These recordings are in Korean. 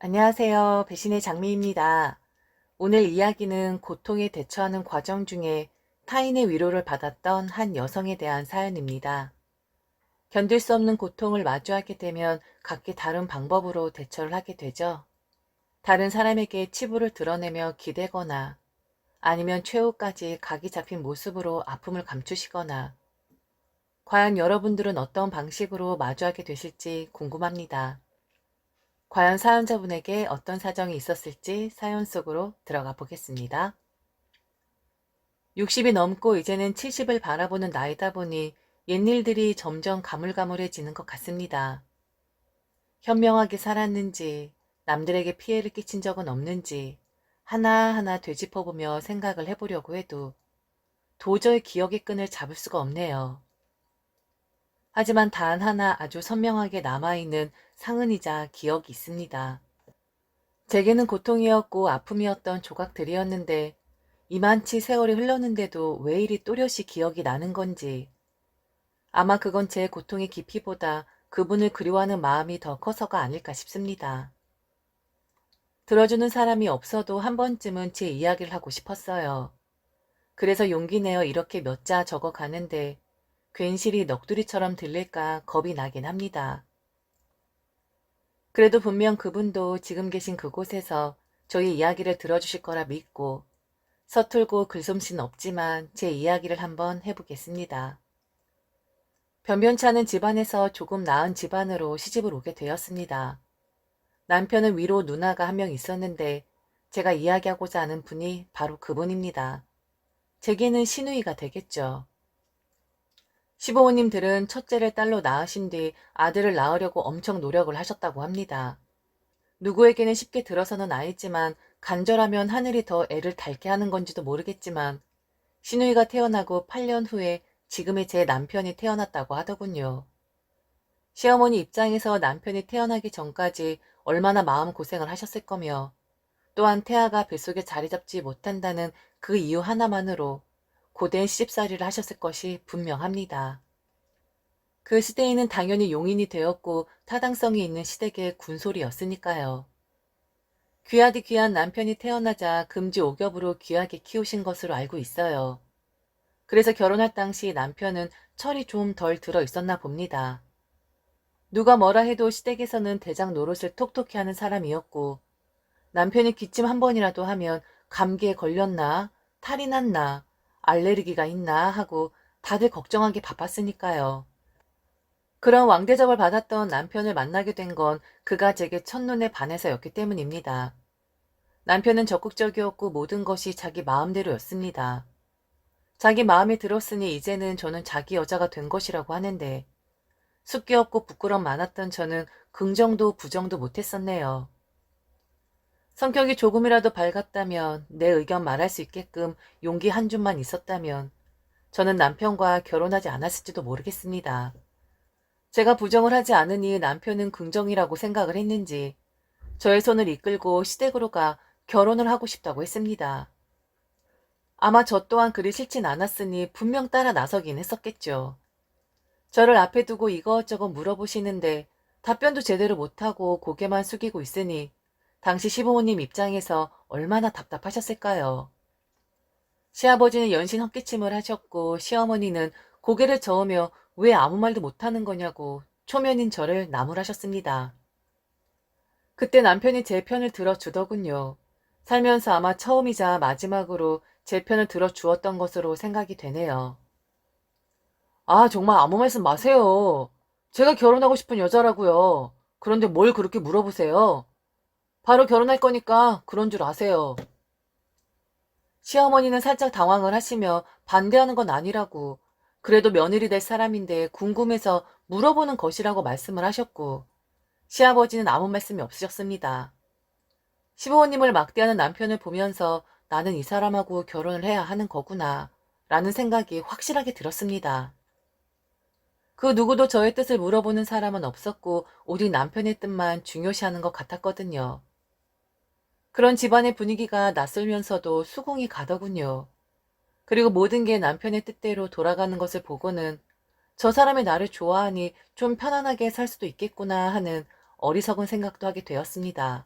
안녕하세요. 배신의 장미입니다. 오늘 이야기는 고통에 대처하는 과정 중에 타인의 위로를 받았던 한 여성에 대한 사연입니다. 견딜 수 없는 고통을 마주하게 되면 각기 다른 방법으로 대처를 하게 되죠. 다른 사람에게 치부를 드러내며 기대거나 아니면 최후까지 각이 잡힌 모습으로 아픔을 감추시거나 과연 여러분들은 어떤 방식으로 마주하게 되실지 궁금합니다. 과연 사연자분에게 어떤 사정이 있었을지 사연 속으로 들어가 보겠습니다. 60이 넘고 이제는 70을 바라보는 나이다 보니 옛일들이 점점 가물가물해지는 것 같습니다. 현명하게 살았는지, 남들에게 피해를 끼친 적은 없는지 하나하나 되짚어보며 생각을 해보려고 해도 도저히 기억의 끈을 잡을 수가 없네요. 하지만 단 하나 아주 선명하게 남아있는 상흔이자 기억이 있습니다. 제게는 고통이었고 아픔이었던 조각들이었는데 이만치 세월이 흘렀는데도 왜 이리 또렷이 기억이 나는 건지, 아마 그건 제 고통의 깊이보다 그분을 그리워하는 마음이 더 커서가 아닐까 싶습니다. 들어주는 사람이 없어도 한 번쯤은 제 이야기를 하고 싶었어요. 그래서 용기 내어 이렇게 몇 자 적어 가는데 괜시리 넋두리처럼 들릴까 겁이 나긴 합니다. 그래도 분명 그분도 지금 계신 그곳에서 저희 이야기를 들어주실 거라 믿고 서툴고 글솜씨는 없지만 제 이야기를 한번 해보겠습니다. 변변치 않은 집안에서 조금 나은 집안으로 시집을 오게 되었습니다. 남편은 위로 누나가 한 명 있었는데 제가 이야기하고자 하는 분이 바로 그분입니다. 제게는 시누이가 되겠죠. 시부모님들은 첫째를 딸로 낳으신 뒤 아들을 낳으려고 엄청 노력을 하셨다고 합니다. 누구에게는 쉽게 들어서는 아니지만 간절하면 하늘이 더 애를 닳게 하는 건지도 모르겠지만 시누이가 태어나고 8년 후에 지금의 제 남편이 태어났다고 하더군요. 시어머니 입장에서 남편이 태어나기 전까지 얼마나 마음고생을 하셨을 거며 또한 태아가 뱃속에 자리 잡지 못한다는 그 이유 하나만으로 고된 시집살이를 하셨을 것이 분명합니다. 그 시대에는 당연히 용인이 되었고 타당성이 있는 시댁의 군소리였으니까요. 귀하디 귀한 남편이 태어나자 금지 오ገብ으로 귀하게 키우신 것으로 알고 있어요. 그래서 결혼할 당시 남편은 철이 좀 덜 들어 있었나 봅니다. 누가 뭐라 해도 시댁에서는 대장 노릇을 톡톡히 하는 사람이었고 남편이 기침 한 번이라도 하면 감기에 걸렸나, 탈이 났나, 알레르기가 있나 하고 다들 걱정하기 바빴으니까요. 그런 왕대접을 받았던 남편을 만나게 된 건 그가 제게 첫눈에 반해서였기 때문입니다. 남편은 적극적이었고 모든 것이 자기 마음대로였습니다. 자기 마음에 들었으니 이제는 저는 자기 여자가 된 것이라고 하는데 숫기 없고 부끄럼 많았던 저는 긍정도 부정도 못했었네요. 성격이 조금이라도 밝았다면 내 의견 말할 수 있게끔 용기 한 줌만 있었다면 저는 남편과 결혼하지 않았을지도 모르겠습니다. 제가 부정을 하지 않으니 남편은 긍정이라고 생각을 했는지 저의 손을 이끌고 시댁으로 가 결혼을 하고 싶다고 했습니다. 아마 저 또한 그리 싫진 않았으니 분명 따라 나서긴 했었겠죠. 저를 앞에 두고 이것저것 물어보시는데 답변도 제대로 못하고 고개만 숙이고 있으니 당시 시부모님 입장에서 얼마나 답답하셨을까요? 시아버지는 연신 헛기침을 하셨고 시어머니는 고개를 저으며 왜 아무 말도 못하는 거냐고 초면인 저를 나무라셨습니다. 그때 남편이 제 편을 들어주더군요. 살면서 아마 처음이자 마지막으로 제 편을 들어주었던 것으로 생각이 되네요. 아, 정말 아무 말씀 마세요. 제가 결혼하고 싶은 여자라고요. 그런데 뭘 그렇게 물어보세요? 바로 결혼할 거니까 그런 줄 아세요. 시어머니는 살짝 당황을 하시며 반대하는 건 아니라고, 그래도 며느리 될 사람인데 궁금해서 물어보는 것이라고 말씀을 하셨고, 시아버지는 아무 말씀이 없으셨습니다. 시부모님을 막대하는 남편을 보면서 나는 이 사람하고 결혼을 해야 하는 거구나 라는 생각이 확실하게 들었습니다. 그 누구도 저의 뜻을 물어보는 사람은 없었고 오직 남편의 뜻만 중요시하는 것 같았거든요. 그런 집안의 분위기가 낯설면서도 수긍이 가더군요. 그리고 모든 게 남편의 뜻대로 돌아가는 것을 보고는 저 사람이 나를 좋아하니 좀 편안하게 살 수도 있겠구나 하는 어리석은 생각도 하게 되었습니다.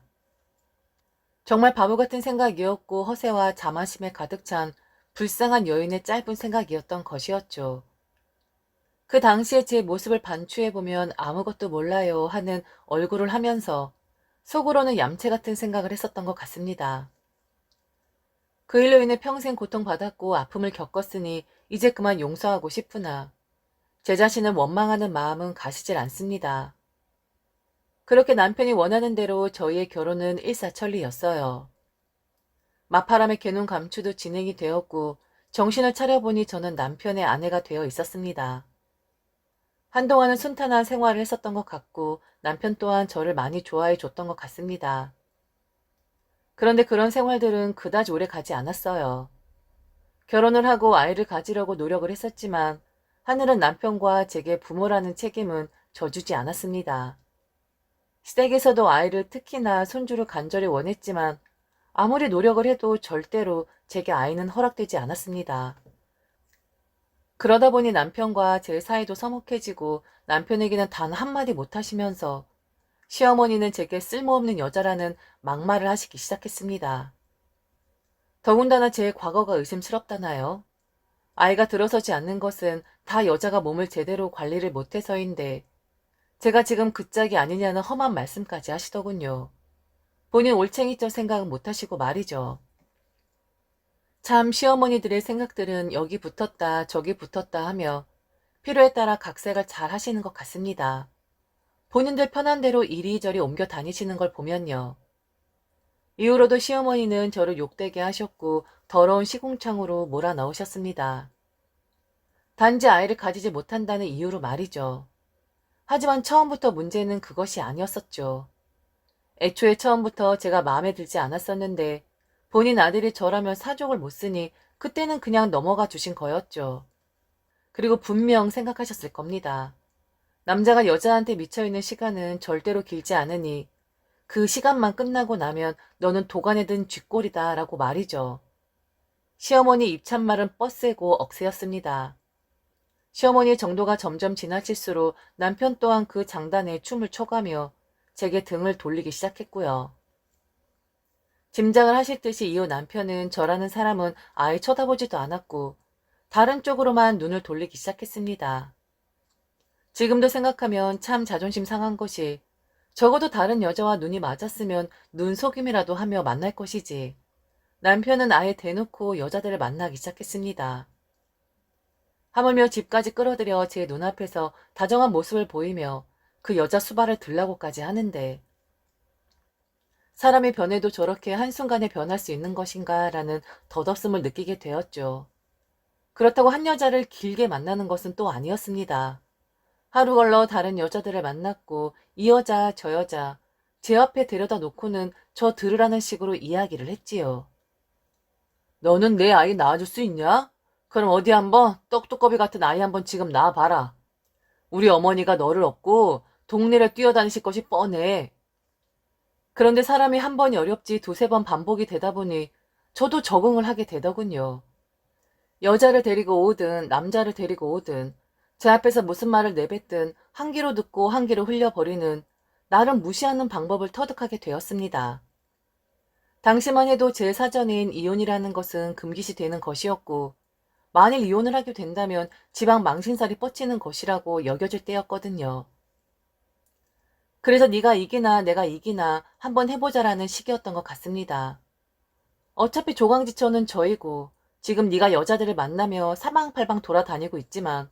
정말 바보 같은 생각이었고 허세와 자만심에 가득 찬 불쌍한 여인의 짧은 생각이었던 것이었죠. 그 당시에 제 모습을 반추해보면 아무것도 몰라요 하는 얼굴을 하면서 속으로는 얌체 같은 생각을 했었던 것 같습니다. 그 일로 인해 평생 고통받았고 아픔을 겪었으니 이제 그만 용서하고 싶으나 제 자신을 원망하는 마음은 가시질 않습니다. 그렇게 남편이 원하는 대로 저희의 결혼은 일사천리였어요. 마파람의 개눈 감추도 진행이 되었고 정신을 차려보니 저는 남편의 아내가 되어 있었습니다. 한동안은 순탄한 생활을 했었던 것 같고 남편 또한 저를 많이 좋아해 줬던 것 같습니다. 그런데 그런 생활들은 그다지 오래 가지 않았어요. 결혼을 하고 아이를 가지려고 노력을 했었지만 하늘은 남편과 제게 부모라는 책임은 져주지 않았습니다. 시댁에서도 아이를 특히나 손주를 간절히 원했지만 아무리 노력을 해도 절대로 제게 아이는 허락되지 않았습니다. 그러다 보니 남편과 제 사이도 서먹해지고 남편에게는 단 한마디 못하시면서 시어머니는 제게 쓸모없는 여자라는 막말을 하시기 시작했습니다. 더군다나 제 과거가 의심스럽다나요? 아이가 들어서지 않는 것은 다 여자가 몸을 제대로 관리를 못해서인데 제가 지금 그 짝이 아니냐는 험한 말씀까지 하시더군요. 본인 올챙이적 생각은 못하시고 말이죠. 참 시어머니들의 생각들은 여기 붙었다 저기 붙었다 하며 필요에 따라 각색을 잘 하시는 것 같습니다. 본인들 편한 대로 이리저리 옮겨 다니시는 걸 보면요. 이후로도 시어머니는 저를 욕되게 하셨고 더러운 시궁창으로 몰아넣으셨습니다. 단지 아이를 가지지 못한다는 이유로 말이죠. 하지만 처음부터 문제는 그것이 아니었었죠. 애초에 처음부터 제가 마음에 들지 않았었는데 본인 아들이 저라면 사족을 못 쓰니 그때는 그냥 넘어가 주신 거였죠. 그리고 분명 생각하셨을 겁니다. 남자가 여자한테 미쳐있는 시간은 절대로 길지 않으니 그 시간만 끝나고 나면 너는 도간에 든 쥐꼬리다 라고 말이죠. 시어머니 입참말은 뻗세고 억세였습니다. 시어머니의 정도가 점점 지나칠수록 남편 또한 그 장단에 춤을 춰가며 제게 등을 돌리기 시작했고요. 짐작을 하실 듯이 이후 남편은 저라는 사람은 아예 쳐다보지도 않았고 다른 쪽으로만 눈을 돌리기 시작했습니다. 지금도 생각하면 참 자존심 상한 것이 적어도 다른 여자와 눈이 맞았으면 눈속임이라도 하며 만날 것이지. 남편은 아예 대놓고 여자들을 만나기 시작했습니다. 하물며 집까지 끌어들여 제 눈앞에서 다정한 모습을 보이며 그 여자 수발을 들라고까지 하는데 사람이 변해도 저렇게 한순간에 변할 수 있는 것인가 라는 덧없음을 느끼게 되었죠. 그렇다고 한 여자를 길게 만나는 것은 또 아니었습니다. 하루 걸러 다른 여자들을 만났고 이 여자 저 여자 제 앞에 데려다 놓고는 저 들으라는 식으로 이야기를 했지요. 너는 내 아이 낳아줄 수 있냐? 그럼 어디 한번 떡두꺼비 같은 아이 한번 지금 낳아봐라. 우리 어머니가 너를 업고 동네를 뛰어다니실 것이 뻔해. 그런데 사람이 한 번이 어렵지 두세 번 반복이 되다 보니 저도 적응을 하게 되더군요. 여자를 데리고 오든 남자를 데리고 오든 제 앞에서 무슨 말을 내뱉든 한 귀로 듣고 한 귀로 흘려버리는 나를 무시하는 방법을 터득하게 되었습니다. 당시만 해도 제 사전인 이혼이라는 것은 금기시 되는 것이었고 만일 이혼을 하게 된다면 지방 망신살이 뻗치는 것이라고 여겨질 때였거든요. 그래서 네가 이기나 내가 이기나 한번 해보자라는 시기였던 것 같습니다. 어차피 조강지처는 저이고 지금 네가 여자들을 만나며 사방팔방 돌아다니고 있지만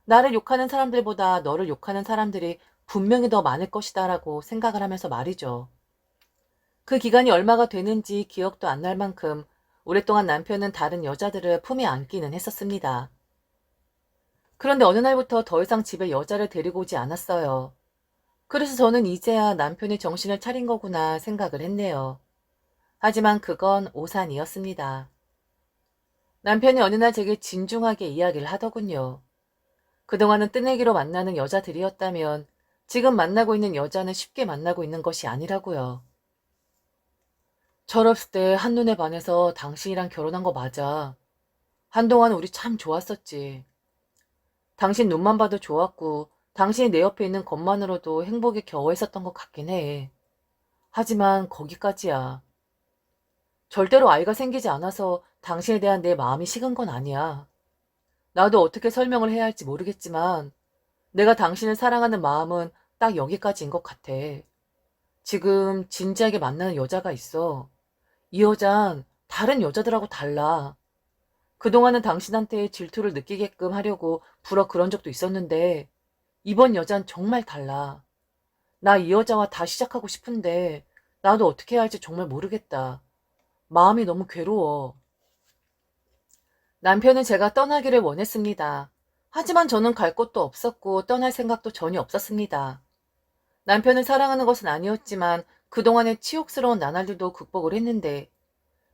나를 욕하는 사람들보다 너를 욕하는 사람들이 분명히 더 많을 것이다 라고 생각을 하면서 말이죠. 그 기간이 얼마가 되는지 기억도 안 날 만큼 오랫동안 남편은 다른 여자들을 품에 안기는 했었습니다. 그런데 어느 날부터 더 이상 집에 여자를 데리고 오지 않았어요. 그래서 저는 이제야 남편이 정신을 차린 거구나 생각을 했네요. 하지만 그건 오산이었습니다. 남편이 어느 날 제게 진중하게 이야기를 하더군요. 그동안은 뜨내기로 만나는 여자들이었다면 지금 만나고 있는 여자는 쉽게 만나고 있는 것이 아니라고요. 철없을 때 한눈에 반해서 당신이랑 결혼한 거 맞아. 한동안 우리 참 좋았었지. 당신 눈만 봐도 좋았고 당신이 내 옆에 있는 것만으로도 행복에 겨워했었던 것 같긴 해. 하지만 거기까지야. 절대로 아이가 생기지 않아서 당신에 대한 내 마음이 식은 건 아니야. 나도 어떻게 설명을 해야 할지 모르겠지만 내가 당신을 사랑하는 마음은 딱 여기까지인 것 같아. 지금 진지하게 만나는 여자가 있어. 이 여잔 다른 여자들하고 달라. 그동안은 당신한테 질투를 느끼게끔 하려고 불어 그런 적도 있었는데 이번 여잔 정말 달라. 나 이 여자와 다시 시작하고 싶은데 나도 어떻게 해야 할지 정말 모르겠다. 마음이 너무 괴로워. 남편은 제가 떠나기를 원했습니다. 하지만 저는 갈 곳도 없었고 떠날 생각도 전혀 없었습니다. 남편을 사랑하는 것은 아니었지만 그동안의 치욕스러운 나날들도 극복을 했는데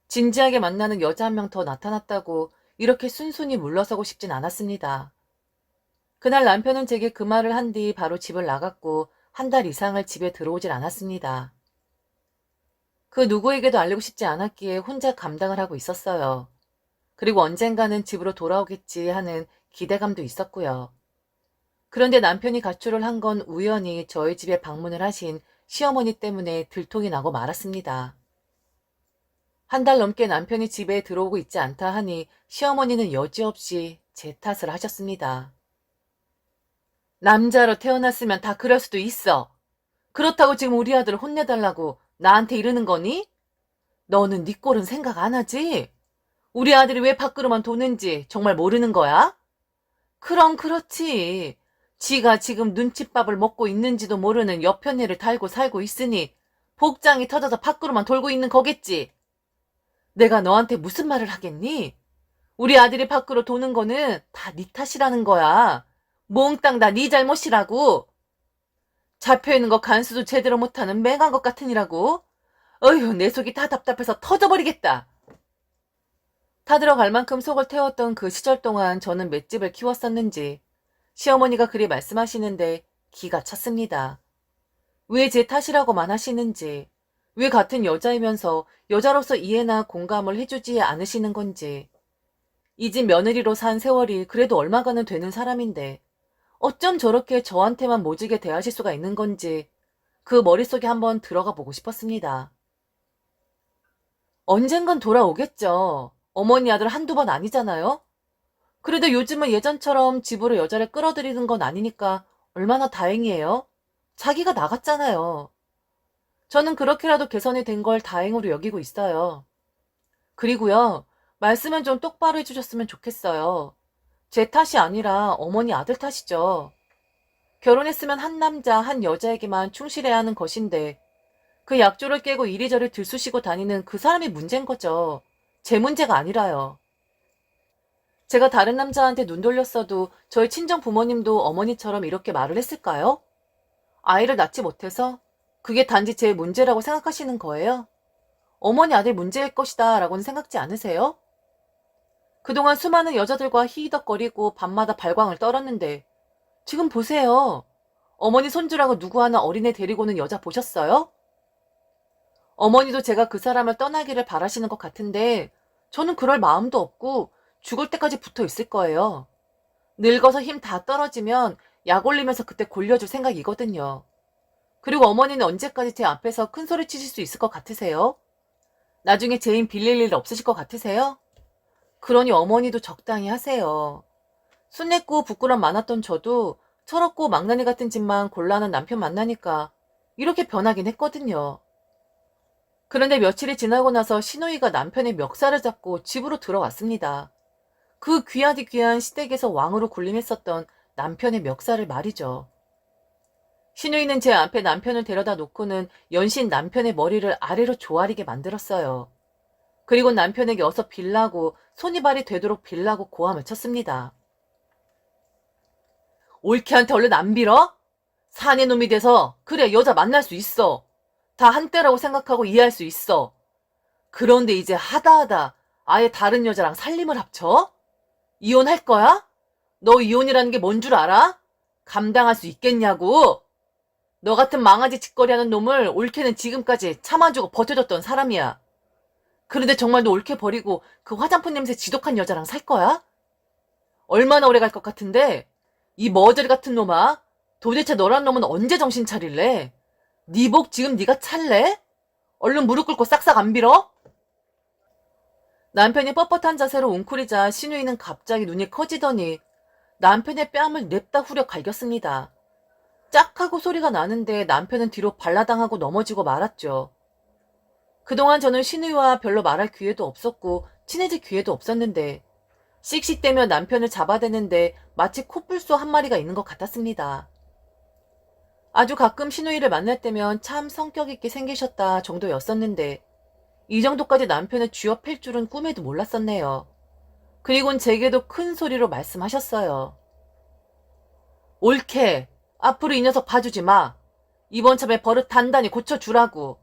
진지하게 만나는 여자 한 명 더 나타났다고 이렇게 순순히 물러서고 싶진 않았습니다. 그날 남편은 제게 그 말을 한 뒤 바로 집을 나갔고 한 달 이상을 집에 들어오질 않았습니다. 그 누구에게도 알리고 싶지 않았기에 혼자 감당을 하고 있었어요. 그리고 언젠가는 집으로 돌아오겠지 하는 기대감도 있었고요. 그런데 남편이 가출을 한 건 우연히 저희 집에 방문을 하신 시어머니 때문에 들통이 나고 말았습니다. 한 달 넘게 남편이 집에 들어오고 있지 않다 하니 시어머니는 여지없이 제 탓을 하셨습니다. 남자로 태어났으면 다 그럴 수도 있어. 그렇다고 지금 우리 아들을 혼내달라고 나한테 이러는 거니? 너는 네 꼴은 생각 안 하지? 우리 아들이 왜 밖으로만 도는지 정말 모르는 거야? 그럼 그렇지. 지가 지금 눈칫밥을 먹고 있는지도 모르는 여편네를 달고 살고 있으니 복장이 터져서 밖으로만 돌고 있는 거겠지. 내가 너한테 무슨 말을 하겠니? 우리 아들이 밖으로 도는 거는 다 네 탓이라는 거야. 몽땅 다 네 잘못이라고. 잡혀있는 거 간수도 제대로 못하는 맹한 것 같으니라고. 어휴, 내 속이 다 답답해서 터져버리겠다. 타들어갈 만큼 속을 태웠던 그 시절 동안 저는 맷집을 키웠었는지 시어머니가 그리 말씀하시는데 기가 찼습니다. 왜 제 탓이라고만 하시는지, 왜 같은 여자이면서 여자로서 이해나 공감을 해주지 않으시는 건지, 이 집 며느리로 산 세월이 그래도 얼마가는 되는 사람인데 어쩜 저렇게 저한테만 모지게 대하실 수가 있는 건지 그 머릿속에 한번 들어가 보고 싶었습니다. 언젠간 돌아오겠죠. 어머니 아들 한두 번 아니잖아요? 그래도 요즘은 예전처럼 집으로 여자를 끌어들이는 건 아니니까 얼마나 다행이에요. 자기가 나갔잖아요. 저는 그렇게라도 개선이 된 걸 다행으로 여기고 있어요. 그리고요, 말씀은 좀 똑바로 해주셨으면 좋겠어요. 제 탓이 아니라 어머니 아들 탓이죠. 결혼했으면 한 남자, 한 여자에게만 충실해야 하는 것인데 그 약조를 깨고 이리저리 들쑤시고 다니는 그 사람이 문제인 거죠. 제 문제가 아니라요. 제가 다른 남자한테 눈 돌렸어도 저희 친정 부모님도 어머니처럼 이렇게 말을 했을까요? 아이를 낳지 못해서? 그게 단지 제 문제라고 생각하시는 거예요? 어머니 아들 문제일 것이다 라고는 생각지 않으세요? 그동안 수많은 여자들과 히히덕거리고 밤마다 발광을 떨었는데 지금 보세요. 어머니 손주라고 누구 하나 어린애 데리고는 여자 보셨어요? 어머니도 제가 그 사람을 떠나기를 바라시는 것 같은데 저는 그럴 마음도 없고 죽을 때까지 붙어 있을 거예요. 늙어서 힘 다 떨어지면 약 올리면서 그때 골려줄 생각이거든요. 그리고 어머니는 언제까지 제 앞에서 큰 소리 치실 수 있을 것 같으세요? 나중에 제 힘 빌릴 일 없으실 것 같으세요? 그러니 어머니도 적당히 하세요. 순례고 부끄럼 많았던 저도 철없고 망나니 같은 짓만 골라하는 남편 만나니까 이렇게 변하긴 했거든요. 그런데 며칠이 지나고 나서 시누이가 남편의 멱살을 잡고 집으로 들어왔습니다. 그 귀하디 귀한 시댁에서 왕으로 군림했었던 남편의 멱살을 말이죠. 시누이는 제 앞에 남편을 데려다 놓고는 연신 남편의 머리를 아래로 조아리게 만들었어요. 그리고 남편에게 어서 빌라고 손이 발이 되도록 빌라고 고함을 쳤습니다. 올케한테 얼른 안 빌어? 사내 놈이 돼서 그래 여자 만날 수 있어. 다 한때라고 생각하고 이해할 수 있어. 그런데 이제 하다하다 아예 다른 여자랑 살림을 합쳐? 이혼할 거야? 너 이혼이라는 게 뭔 줄 알아? 감당할 수 있겠냐고? 너 같은 망아지 짓거리하는 놈을 올케는 지금까지 참아주고 버텨줬던 사람이야. 그런데 정말 너 올케 버리고 그 화장품 냄새 지독한 여자랑 살 거야? 얼마나 오래 갈 것 같은데? 이 머저리 같은 놈아, 도대체 너란 놈은 언제 정신 차릴래? 네 복 지금 네가 찰래? 얼른 무릎 꿇고 싹싹 안 빌어? 남편이 뻣뻣한 자세로 웅크리자 신우이는 갑자기 눈이 커지더니 남편의 뺨을 냅다 후려 갈겼습니다. 짝 하고 소리가 나는데 남편은 뒤로 발라당하고 넘어지고 말았죠. 그동안 저는 신우이와 별로 말할 기회도 없었고 친해질 기회도 없었는데 씩씩대며 남편을 잡아대는데 마치 코뿔소 한 마리가 있는 것 같았습니다. 아주 가끔 신우이를 만날 때면 참 성격 있게 생기셨다 정도였었는데 이 정도까지 남편을 쥐어팰 줄은 꿈에도 몰랐었네요. 그리곤 제게도 큰 소리로 말씀하셨어요. 옳게 앞으로 이 녀석 봐주지 마. 이번 참에 버릇 단단히 고쳐주라고.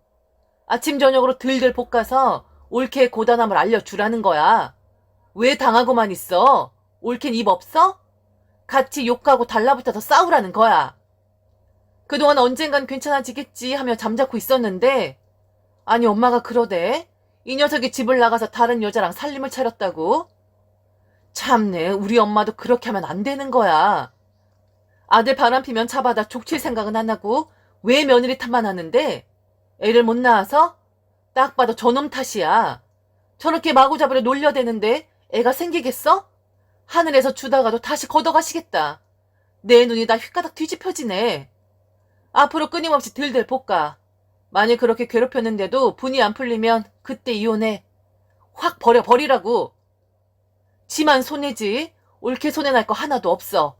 아침 저녁으로 들들 볶아서 옳게의 고단함을 알려주라는 거야. 왜 당하고만 있어? 옳겐 입 없어? 같이 욕하고 달라붙어서 싸우라는 거야. 그동안 언젠간 괜찮아지겠지 하며 잠자코 있었는데 아니 엄마가 그러대. 이 녀석이 집을 나가서 다른 여자랑 살림을 차렸다고? 참네 우리 엄마도 그렇게 하면 안 되는 거야. 아들 바람피면 차받아 족칠 생각은 안 하고 왜 며느리 탓만 하는데 애를 못 낳아서? 딱 봐도 저놈 탓이야. 저렇게 마구잡이로 놀려대는데 애가 생기겠어? 하늘에서 주다가도 다시 걷어가시겠다. 내 눈이 다 휘가닥 뒤집혀지네. 앞으로 끊임없이 들들 볶아. 만일 그렇게 괴롭혔는데도 분이 안 풀리면 그때 이혼해. 확 버리라고. 지만 손해지. 옳게 손해날 거 하나도 없어.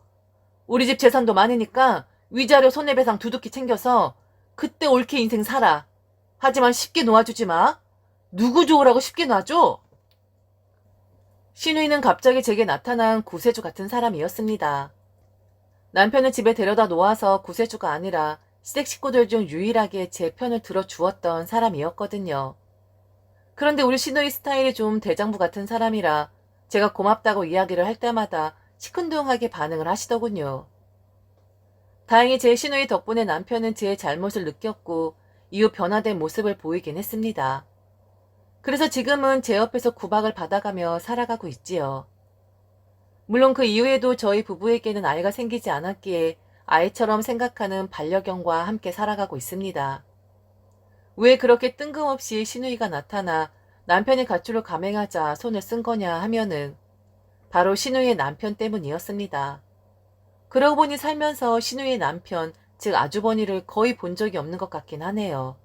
우리 집 재산도 많으니까 위자료 손해배상 두둑히 챙겨서 그때 옳게 인생 살아. 하지만 쉽게 놓아주지 마. 누구 좋으라고 쉽게 놔줘? 신우이는 갑자기 제게 나타난 구세주 같은 사람이었습니다. 남편을 집에 데려다 놓아서 구세주가 아니라 시댁 식구들 중 유일하게 제 편을 들어주었던 사람이었거든요. 그런데 우리 신우이 스타일이 좀 대장부 같은 사람이라 제가 고맙다고 이야기를 할 때마다 시큰둥하게 반응을 하시더군요. 다행히 제 신우이 덕분에 남편은 제 잘못을 느꼈고 이후 변화된 모습을 보이긴 했습니다. 그래서 지금은 제 옆에서 구박을 받아가며 살아가고 있지요. 물론 그 이후에도 저희 부부에게는 아이가 생기지 않았기에 아이처럼 생각하는 반려견과 함께 살아가고 있습니다. 왜 그렇게 뜬금없이 신우이가 나타나 남편의 가출을 감행하자 손을 쓴 거냐 하면은 바로 신우이의 남편 때문이었습니다. 그러고 보니 살면서 신우이의 남편, 즉 아주버니를 거의 본 적이 없는 것 같긴 하네요.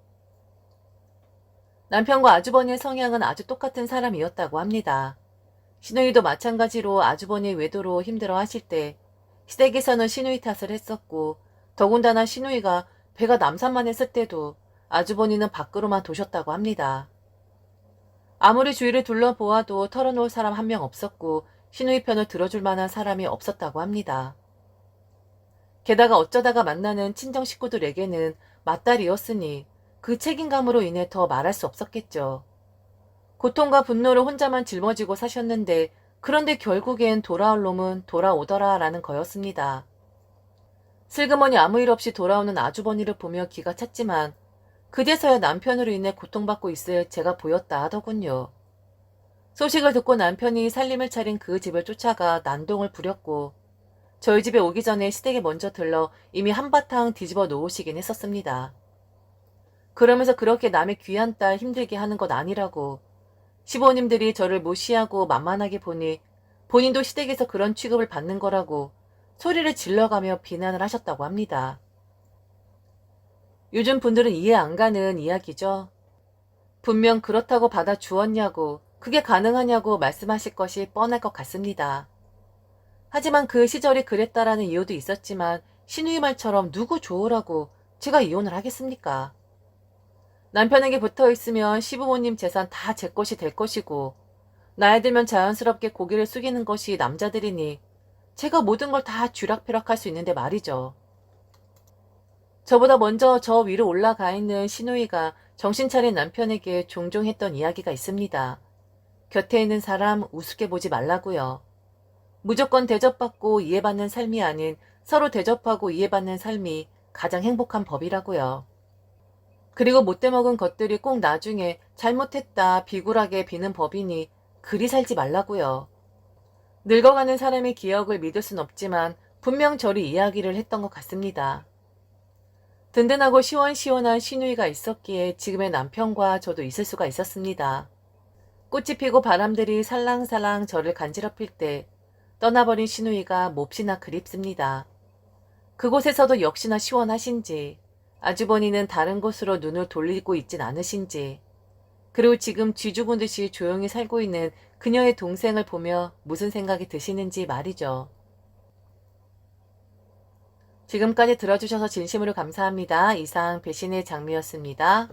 남편과 아주버니의 성향은 아주 똑같은 사람이었다고 합니다. 신우이도 마찬가지로 아주버니의 외도로 힘들어 하실 때 시댁에서는 신우이 탓을 했었고 더군다나 신우이가 배가 남산만 했을 때도 아주버니는 밖으로만 도셨다고 합니다. 아무리 주위를 둘러보아도 털어놓을 사람 한 명 없었고 신우이 편을 들어줄 만한 사람이 없었다고 합니다. 게다가 어쩌다가 만나는 친정 식구들에게는 맏딸이었으니 그 책임감으로 인해 더 말할 수 없었겠죠. 고통과 분노를 혼자만 짊어지고 사셨는데 그런데 결국엔 돌아올 놈은 돌아오더라 라는 거였습니다. 슬그머니 아무 일 없이 돌아오는 아주버니를 보며 기가 찼지만 그제서야 남편으로 인해 고통받고 있을 제가 보였다 하더군요. 소식을 듣고 남편이 살림을 차린 그 집을 쫓아가 난동을 부렸고 저희 집에 오기 전에 시댁에 먼저 들러 이미 한바탕 뒤집어 놓으시긴 했었습니다. 그러면서 그렇게 남의 귀한 딸 힘들게 하는 것 아니라고 시부모님들이 저를 무시하고 만만하게 보니 본인도 시댁에서 그런 취급을 받는 거라고 소리를 질러가며 비난을 하셨다고 합니다. 요즘 분들은 이해 안 가는 이야기죠. 분명 그렇다고 받아주었냐고 그게 가능하냐고 말씀하실 것이 뻔할 것 같습니다. 하지만 그 시절이 그랬다라는 이유도 있었지만 신우이 말처럼 누구 좋으라고 제가 이혼을 하겠습니까? 남편에게 붙어있으면 시부모님 재산 다 제 것이 될 것이고 나이 들면 자연스럽게 고개를 숙이는 것이 남자들이니 제가 모든 걸 다 쥐락펴락할 수 있는데 말이죠. 저보다 먼저 저 위로 올라가 있는 신우이가 정신 차린 남편에게 종종 했던 이야기가 있습니다. 곁에 있는 사람 우습게 보지 말라고요. 무조건 대접받고 이해받는 삶이 아닌 서로 대접하고 이해받는 삶이 가장 행복한 법이라고요. 그리고 못돼 먹은 것들이 꼭 나중에 잘못했다 비굴하게 비는 법이니 그리 살지 말라고요. 늙어가는 사람의 기억을 믿을 순 없지만 분명 저리 이야기를 했던 것 같습니다. 든든하고 시원시원한 시누이가 있었기에 지금의 남편과 저도 있을 수가 있었습니다. 꽃이 피고 바람들이 살랑살랑 저를 간지럽힐 때 떠나버린 시누이가 몹시나 그립습니다. 그곳에서도 역시나 시원하신지, 아주버니는 다른 곳으로 눈을 돌리고 있진 않으신지, 그리고 지금 쥐 죽은 듯이 조용히 살고 있는 그녀의 동생을 보며 무슨 생각이 드시는지 말이죠. 지금까지 들어주셔서 진심으로 감사합니다. 이상 배신의 장미였습니다.